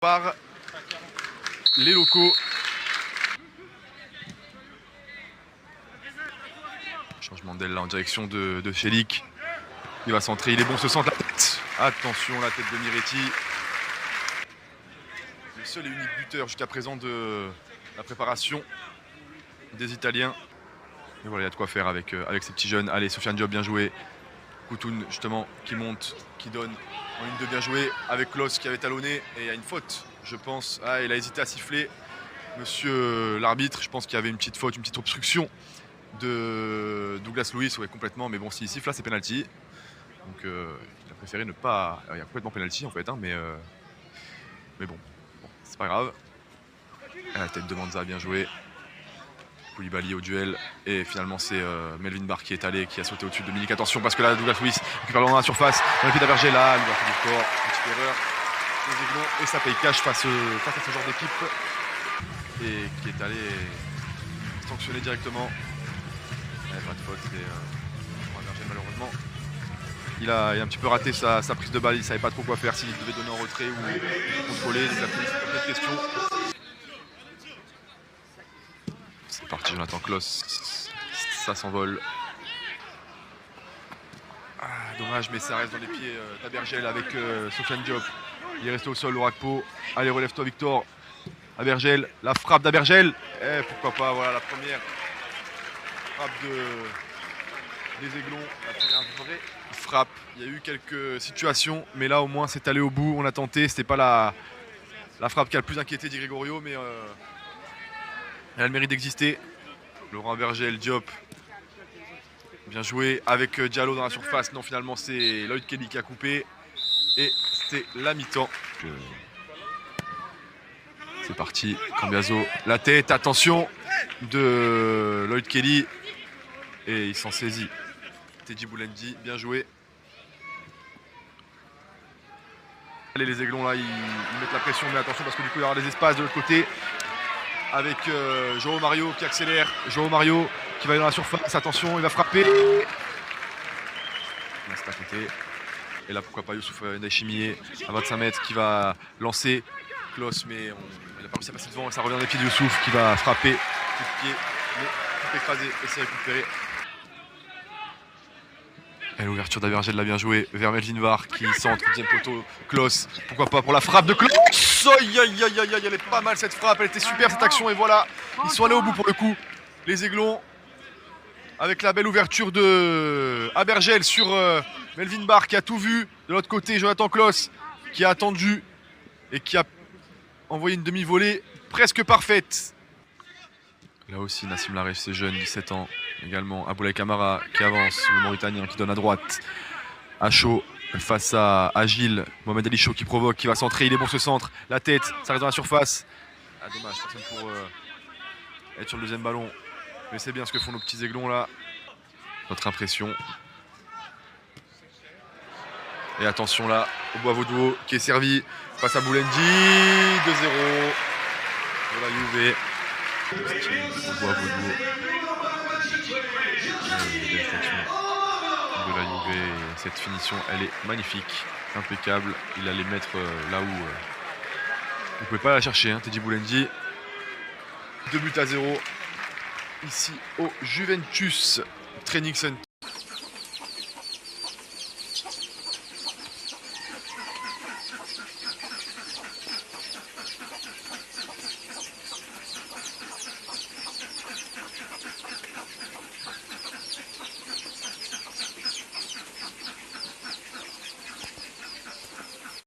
par les locaux. Changement d'aile là en direction de Chelik. Il va centrer, il est bon, se centre la tête. Attention, la tête de Miretti. Le seul et unique buteur jusqu'à présent de la préparation des Italiens. Et voilà, il y a de quoi faire avec ces petits jeunes. Allez, Sofiane Diop, bien joué. Koutoun, justement, qui monte, qui donne en ligne de bien joué avec Klos qui avait talonné. Et il y a une faute, je pense. Ah, il a hésité à siffler. Monsieur l'arbitre, je pense qu'il y avait une petite faute, une petite obstruction de Douglas Luiz, ouais, complètement. Mais bon, s'il siffle là, c'est penalty. Donc, il a préféré ne pas. Il y a complètement penalty en fait, hein, mais bon, c'est pas grave. À la tête de Manza, bien joué. Koulibaly au duel et finalement c'est Melvin Barr qui est allé, qui a sauté au-dessus de Milik. Attention parce que là Douglas Luiz récupère le ballon dans la surface, dans le pied d'Abergé là, l'ouverture du corps, petite erreur des Aiglons et ça paye cash face à ce genre d'équipe et qui est allé sanctionner directement. Pas de faute et Abergé malheureusement il a un petit peu raté sa prise de balle, il savait pas trop quoi faire, s'il devait donner en retrait ou contrôler. Donc la police, pas de question. C'est parti, Jonathan Klos, ça s'envole. Ah, dommage, mais ça reste dans les pieds d'Abergel avec Sofiane Diop. Il est resté au sol, Lorakpo. Allez, relève-toi, Victor. Abergel, la frappe d'Abergel. Pourquoi pas, voilà la première frappe des Aiglons. La première vraie frappe. Il y a eu quelques situations, mais là au moins c'est allé au bout. On a tenté, c'était pas la frappe qui a le plus inquiété Di Gregorio, mais elle a le mérite d'exister. Laurent Abergel, Diop. Bien joué avec Diallo dans la surface. Non, finalement, c'est Lloyd Kelly qui a coupé. Et c'est la mi-temps. C'est parti. Cambiaso, la tête. Attention de Lloyd Kelly. Et il s'en saisit. Teddy Boulendi, bien joué. Allez, les Aiglons, là, ils mettent la pression. Mais attention parce que du coup, il y aura des espaces de l'autre côté. Avec João Mario qui accélère. João Mario qui va aller dans la surface. Attention, il va frapper. C'est à côté. Et là, pourquoi pas Youssouf Ndayishimiye à 25 mètres qui va lancer Klos. Mais il n'a pas réussi à passer devant. Et ça revient dans les pieds de Youssouf qui va frapper. Coup de pied. Mais tout écrasé et c'est récupéré. Et l'ouverture d'Abergel l'a bien joué vers Melvin Barr qui centre, deuxième poteau, Klos, pourquoi pas pour la frappe de Klos. Aïe aïe aïe aïe aïe, elle est pas mal cette frappe, elle était super cette action et voilà, ils sont allés au bout pour le coup, les Aiglons, avec la belle ouverture de Abergel sur Melvin Barr qui a tout vu, de l'autre côté Jonathan Klos qui a attendu et qui a envoyé une demi-volée presque parfaite. Là aussi, Nassim Larif, c'est jeune, 17 ans. Également, Aboulaye Camara qui avance, le Mauritanien qui donne à droite. Acho face à Agile. Mohamed Ali Chaud qui provoque, qui va centrer. Il est bon ce centre. La tête, ça reste dans la surface. Ah, dommage, personne pour être sur le deuxième ballon. Mais c'est bien ce que font nos petits Aiglons là. Notre impression. Et attention là, au Bois-Vaudois qui est servi face à Boulendi. 2-0 de la Juve. Au Bois-Vaudois. De la Juve. Cette finition, elle est magnifique, impeccable. Il allait mettre là où on ne pouvait pas la chercher, hein, Teddy Boulendi. 2-0 ici au Juventus Training Center.